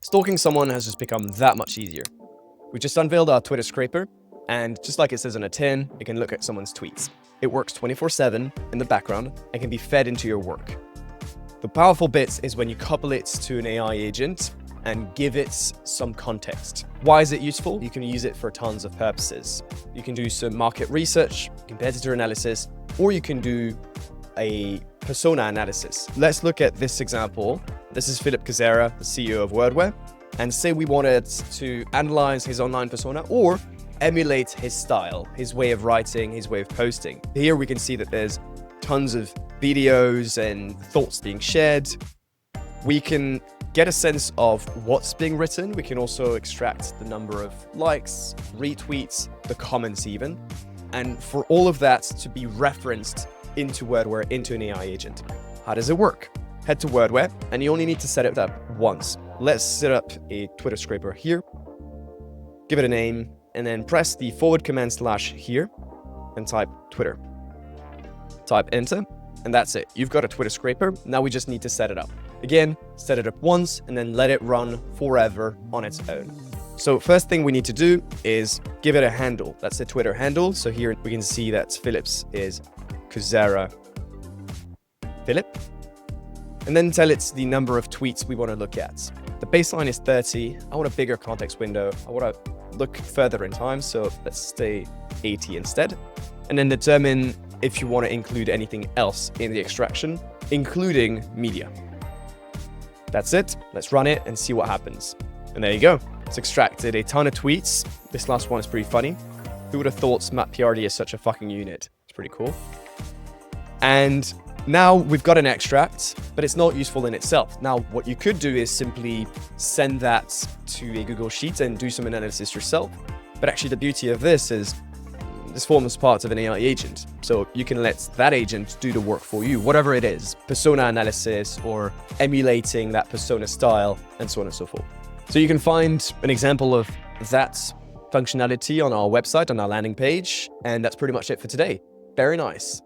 Stalking someone has just become that much easier. We just unveiled our Twitter scraper, and just like it says on a tin, it can look at someone's tweets. It works 24/7 in the background and can be fed into your work. The powerful bit is when you couple it to an AI agent and give it some context. Why is it useful? You can use it for tons of purposes. You can do some market research, competitor analysis, or you can do a persona analysis. Let's look at this example. This is Philip Kazera, the CEO of Wordware, and say we wanted to analyze his online persona or emulate his style, his way of writing, his way of posting. Here we can see that there's tons of videos and thoughts being shared. We can get a sense of what's being written. We can also extract the number of likes, retweets, the comments even. And for all of that to be referenced into Wordware, into an AI agent. How does it work? Head to Wordware, and you only need to set it up once. Let's set up a Twitter scraper here, give it a name, and then press the / here and type Twitter. Type enter, and that's it. You've got a Twitter scraper. Now we just need to set it up. Again, set it up once and then let it run forever on its own. So first thing we need to do is give it a handle. That's the Twitter handle. So here we can see that Philip's is Kazera Philip. And then tell it the number of tweets we want to look at. The baseline is 30. I want a bigger context window. I want to look further in time. So let's stay 80 instead. And then determine if you want to include anything else in the extraction, including media. That's it. Let's run it and see what happens. And there you go. It's extracted a ton of tweets. This last one is pretty funny. Who would have thought Matt PRD is such a fucking unit? It's pretty cool. And now we've got an extract, but it's not useful in itself. Now, what you could do is simply send that to a Google Sheet and do some analysis yourself. But actually the beauty of this is this forms part of an AI agent. So you can let that agent do the work for you, whatever it is, persona analysis or emulating that persona style and so on and so forth. So you can find an example of that functionality on our website, on our landing page. And that's pretty much it for today. Very nice.